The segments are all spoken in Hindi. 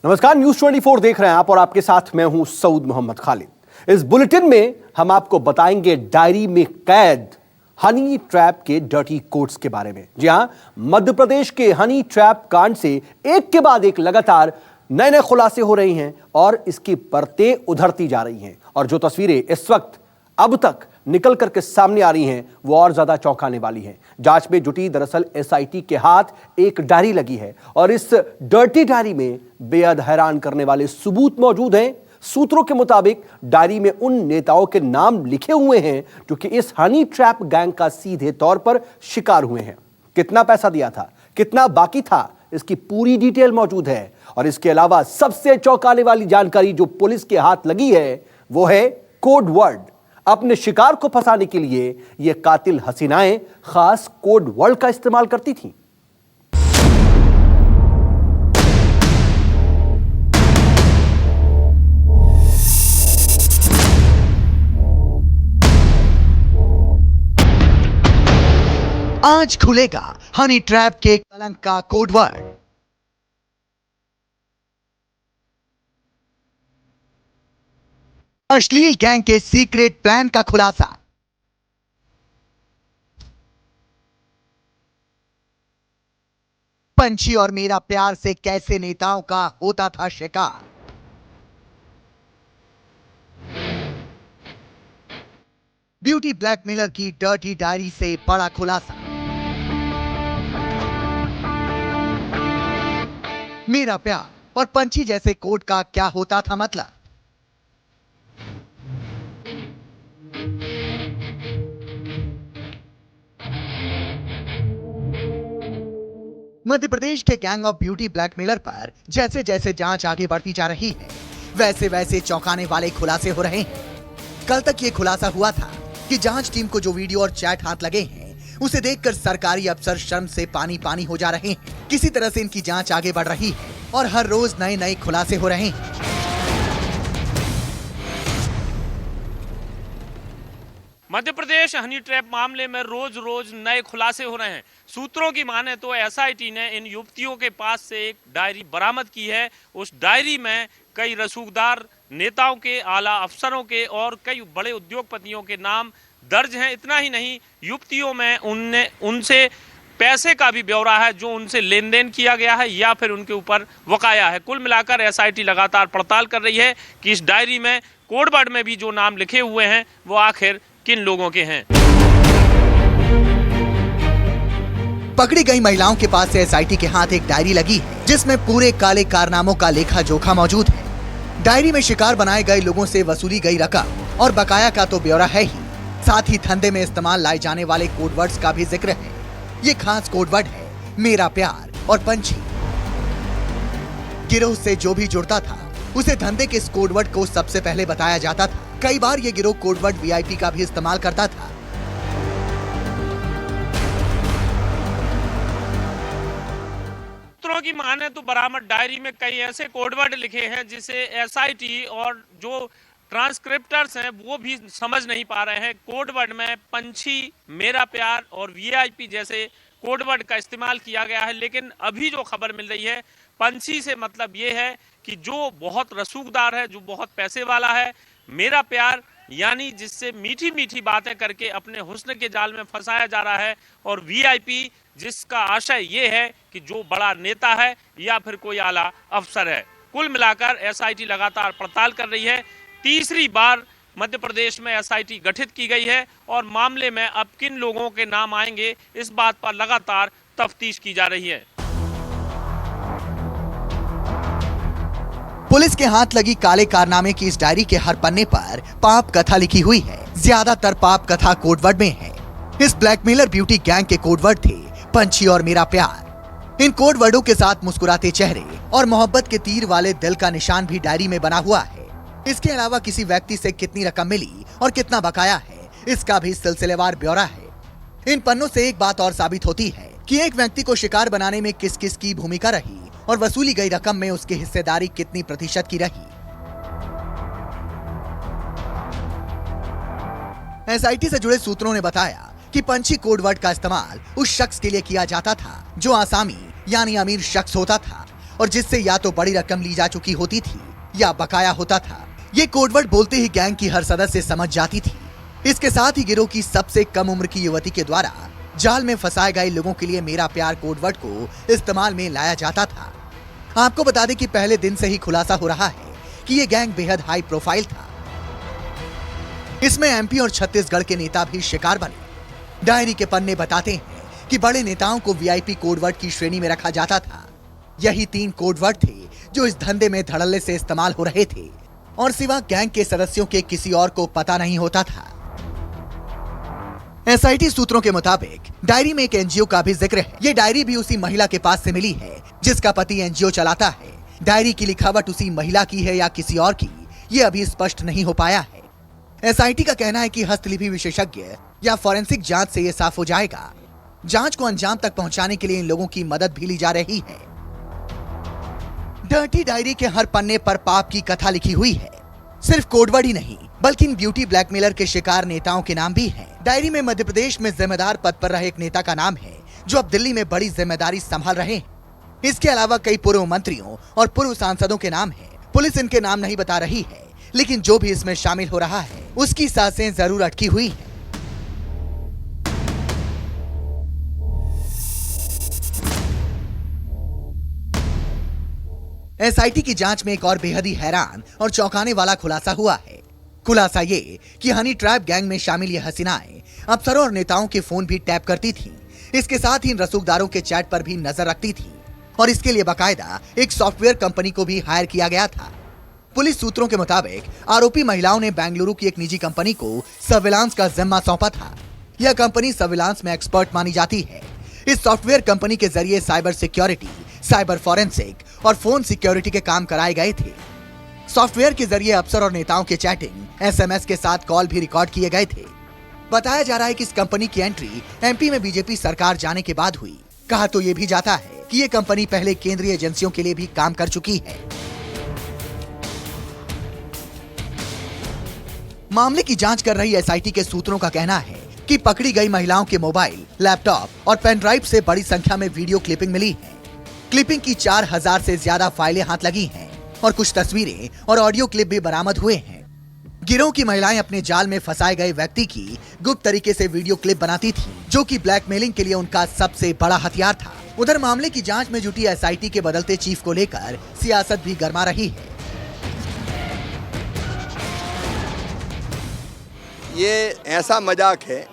नमस्कार, न्यूज 24 देख रहे हैं आप और आपके साथ मैं हूं सऊद मोहम्मद खालिद। इस बुलेटिन में हम आपको बताएंगे डायरी में कैद हनी ट्रैप के डर्टी कोड्स के बारे में। जी हां, मध्य प्रदेश के हनी ट्रैप कांड से एक के बाद एक लगातार नए नए खुलासे हो रही हैं और इसकी परतें उधरती जा रही हैं। और जो तस्वीरें इस वक्त अब तक निकल करके सामने आ रही हैं वो और ज्यादा चौंकाने वाली हैं। जांच में जुटी दरअसल एसआईटी के हाथ एक डायरी लगी है और इस डर्टी डायरी में बेहद हैरान करने वाले सबूत मौजूद हैं। सूत्रों के मुताबिक डायरी में उन नेताओं के नाम लिखे हुए हैं जो कि इस हनी ट्रैप गैंग का सीधे तौर पर शिकार हुए हैं। कितना पैसा दिया था, कितना बाकी था, इसकी पूरी डिटेल मौजूद है। और इसके अलावा सबसे चौंकाने वाली जानकारी जो पुलिस के हाथ लगी है वो है कोड वर्ड। अपने शिकार को फंसाने के लिए ये कातिल हसीनाएं खास कोड वर्ड का इस्तेमाल करती थीं। आज खुलेगा हनी ट्रैप के कलंक का कोड वर्ड। अश्लील गैंग के सीक्रेट प्लान का खुलासा। पंछी और मेरा प्यार से कैसे नेताओं का होता था शिकार। ब्यूटी ब्लैकमेलर की डर्टी डायरी से बड़ा खुलासा। मेरा प्यार और पंछी जैसे कोड का क्या होता था मतलब। मध्य प्रदेश के गैंग ऑफ ब्यूटी ब्लैकमेलर पर जैसे जैसे जांच आगे बढ़ती जा रही है वैसे वैसे चौंकाने वाले खुलासे हो रहे हैं। कल तक ये खुलासा हुआ था कि जांच टीम को जो वीडियो और चैट हाथ लगे हैं उसे देखकर सरकारी अफसर शर्म से पानी पानी हो जा रहे हैं। किसी तरह से इनकी जांच आगे बढ़ रही है और हर रोज नए नए खुलासे हो रहे हैं। मध्य प्रदेश हनी ट्रैप मामले में रोज रोज नए खुलासे हो रहे हैं। सूत्रों की माने तो एसआईटी ने इन युवतियों के पास से एक डायरी बरामद की है। उस डायरी में कई रसूखदार नेताओं के, आला अफसरों के और कई बड़े उद्योगपतियों के नाम दर्ज हैं। इतना ही नहीं, युवतियों में उनसे पैसे का भी ब्यौरा है जो उनसे लेन देन किया गया है या फिर उनके ऊपर वकाया है। कुल मिलाकर एसआईटी लगातार पड़ताल कर रही है कि इस डायरी में कोडवर्ड में भी जो नाम लिखे हुए हैं वो आखिर किन लोगों के हैं। पकड़ी गई महिलाओं के पास से एसआईटी के हाथ एक डायरी लगी है जिसमें पूरे काले कारनामों का लेखा जोखा मौजूद है। डायरी में शिकार बनाए गए लोगों से वसूली गई रकम और बकाया का तो ब्यौरा है ही, साथ ही धंधे में इस्तेमाल लाए जाने वाले कोडवर्ड्स का भी जिक्र है। ये खास कोडवर्ड है मेरा प्यार और पंछी। गिरोह से जो भी जुड़ता था उसे धंधे के इस कोडवर्ड को सबसे पहले बताया जाता था। कई बार ये गिरोह कोडवर्ड वीआईपी का भी इस्तेमाल करता था। सूत्रों की माने तो बरामद डायरी में कई ऐसे कोडवर्ड लिखे हैं जिसे एसआईटी और जो ट्रांसक्रिप्टर्स हैं वो भी समझ नहीं पा रहे हैं। कोडवर्ड में पंछी, मेरा प्यार और वीआईपी जैसे कोडवर्ड का इस्तेमाल किया गया है। लेकिन अभी जो खबर मिल रही है, पंछी से मतलब ये है कि जो बहुत रसूखदार है, जो बहुत पैसे वाला है। मेरा प्यार यानी जिससे मीठी मीठी बातें करके अपने हुस्न के जाल में फंसाया जा रहा है। और वीआईपी जिसका आशय ये है कि जो बड़ा नेता है या फिर कोई आला अफसर है। कुल मिलाकर एसआईटी लगातार पड़ताल कर रही है। तीसरी बार मध्य प्रदेश में एसआईटी गठित की गई है और मामले में अब किन लोगों के नाम आएंगे इस बात पर लगातार तफ्तीश की जा रही है। पुलिस के हाथ लगी काले कारनामे की इस डायरी के हर पन्ने पर पाप कथा लिखी हुई है। ज्यादातर पाप कथा कोडवर्ड में है। इस ब्लैकमेलर ब्यूटी गैंग के कोडवर्ड थे पंछी और मेरा प्यार। इन कोडवर्डों के साथ मुस्कुराते चेहरे और मोहब्बत के तीर वाले दिल का निशान भी डायरी में बना हुआ है। इसके अलावा किसी व्यक्ति से कितनी रकम मिली और कितना बकाया है इसका भी सिलसिलेवार ब्यौरा है। इन पन्नों से एक बात और साबित होती है कि एक व्यक्ति को शिकार बनाने में किस किस की भूमिका रही और वसूली गई रकम में उसकी हिस्सेदारी कितनी प्रतिशत की रही। एसआईटी से जुड़े सूत्रों ने बताया कि पंछी कोडवर्ड का इस्तेमाल उस शख्स के लिए किया जाता था जो आसामी यानी अमीर शख्स होता था और जिससे या तो बड़ी रकम ली जा चुकी होती थी या बकाया होता था। ये कोडवर्ड बोलते ही गैंग की हर सदस्य समझ जाती थी। इसके साथ ही गिरोह की सबसे कम उम्र की युवती के द्वारा जाल में फंसाए गए लोगों के लिए मेरा प्यार कोडवर्ड को इस्तेमाल में लाया जाता था। आपको बता दें कि पहले दिन से ही खुलासा हो रहा है कि ये गैंग बेहद हाई प्रोफाइल था। इसमें एमपी और छत्तीसगढ़ के नेता भी शिकार बने। डायरी के पन्ने बताते हैं कि बड़े नेताओं को वीआईपी कोडवर्ड की श्रेणी में रखा जाता था। यही 3 कोडवर्ड थे जो इस धंधे में धड़ल्ले से इस्तेमाल हो रहे थे और सिवा गैंग के सदस्यों के किसी और को पता नहीं होता था। एसआईटी सूत्रों के मुताबिक डायरी में एक एनजीओ का भी जिक्र है। ये डायरी भी उसी महिला के पास से मिली है जिसका पति एनजीओ चलाता है। डायरी की लिखावट उसी महिला की है या किसी और की, ये अभी स्पष्ट नहीं हो पाया है। एसआईटी का कहना है कि हस्तलिपि विशेषज्ञ या फॉरेंसिक जांच से ये साफ हो जाएगा। जांच को अंजाम तक पहुंचाने के लिए इन लोगों की मदद भी ली जा रही है। डर्टी डायरी के हर पन्ने पर पाप की कथा लिखी हुई है। सिर्फ कोडवर्ड ही नहीं बल्कि इन ब्यूटी ब्लैकमेलर के शिकार नेताओं के नाम भी हैं। डायरी में मध्य प्रदेश में जिम्मेदार पद पर रहे एक नेता का नाम है जो अब दिल्ली में बड़ी जिम्मेदारी संभाल रहे हैं। इसके अलावा कई पूर्व मंत्रियों और पूर्व सांसदों के नाम हैं। पुलिस इनके नाम नहीं बता रही है, लेकिन जो भी इसमें शामिल हो रहा है उसकी सांसें जरूर अटकी हुई है। एसआईटी की जांच में एक और बेहद ही हैरान और चौंकाने वाला खुलासा हुआ है। खुलासा ये कि हनी ट्रैप गैंग में शामिल ये हसीनाएं अफसरों और नेताओं के फोन भी टैप करती थीं। इसके साथ ही इन रसूखदारों के चैट पर भी नजर रखती थीं और इसके लिए बाकायदा एक सॉफ्टवेयर कंपनी को भी हायर किया गया था। पुलिस सूत्रों के मुताबिक आरोपी महिलाओं ने बेंगलुरु की एक निजी कंपनी को सर्विलांस का जिम्मा सौंपा था। यह कंपनी सर्विलांस में एक्सपर्ट मानी जाती है। इस सॉफ्टवेयर कंपनी के जरिए साइबर सिक्योरिटी, साइबर फॉरेंसिक और फोन सिक्योरिटी के काम कराए गए थे। सॉफ्टवेयर के जरिए अफसर और नेताओं के चैटिंग, एसएमएस के साथ कॉल भी रिकॉर्ड किए गए थे। बताया जा रहा है कि इस कंपनी की एंट्री एमपी में बीजेपी सरकार जाने के बाद हुई। कहा तो ये भी जाता है कि ये कंपनी पहले केंद्रीय एजेंसियों के लिए भी काम कर चुकी है। मामले की जांच कर रही एसआईटी के सूत्रों का कहना है कि पकड़ी गई महिलाओं के मोबाइल, लैपटॉप और पेन ड्राइव से बड़ी संख्या में वीडियो क्लिपिंग मिली है। क्लिपिंग की 4000 से ज्यादा फाइलें हाथ लगी हैं और कुछ तस्वीरें और ऑडियो क्लिप भी बरामद हुए हैं। गिरोह की महिलाएं अपने जाल में फंसाए गए व्यक्ति की गुप्त तरीके से वीडियो क्लिप बनाती थीं, जो कि ब्लैकमेलिंग के लिए उनका सबसे बड़ा हथियार था। उधर मामले की जांच में जुटी एसआईटी के बदलते चीफ को लेकर सियासत भी गर्मा रही है। ये ऐसा मजाक है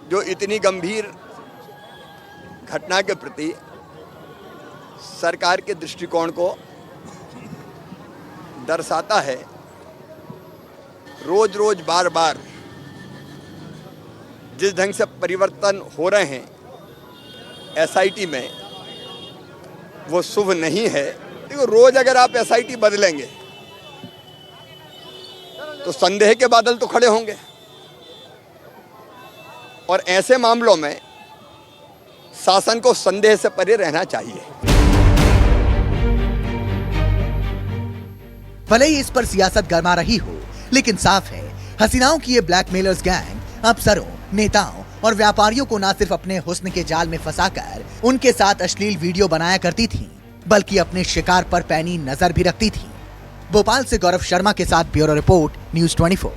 जो इतनी गंभीर घटना के प्रति सरकार के दृष्टिकोण को दर्शाता है। रोज रोज बार बार जिस ढंग से परिवर्तन हो रहे हैं एसआईटी में, वो शुभ नहीं है। देखो, रोज अगर आप एसआईटी बदलेंगे तो संदेह के बादल तो खड़े होंगे और ऐसे मामलों में शासन को संदेह से परे रहना चाहिए। भले ही इस पर सियासत गर्मा रही हो, लेकिन साफ है हसीनाओं की ये ब्लैकमेलर्स गैंग अफसरों, नेताओं और व्यापारियों को न सिर्फ अपने हुस्न के जाल में फंसाकर उनके साथ अश्लील वीडियो बनाया करती थी, बल्कि अपने शिकार पर पैनी नजर भी रखती थी। भोपाल से गौरव शर्मा के साथ ब्यूरो रिपोर्ट, न्यूज़ 24।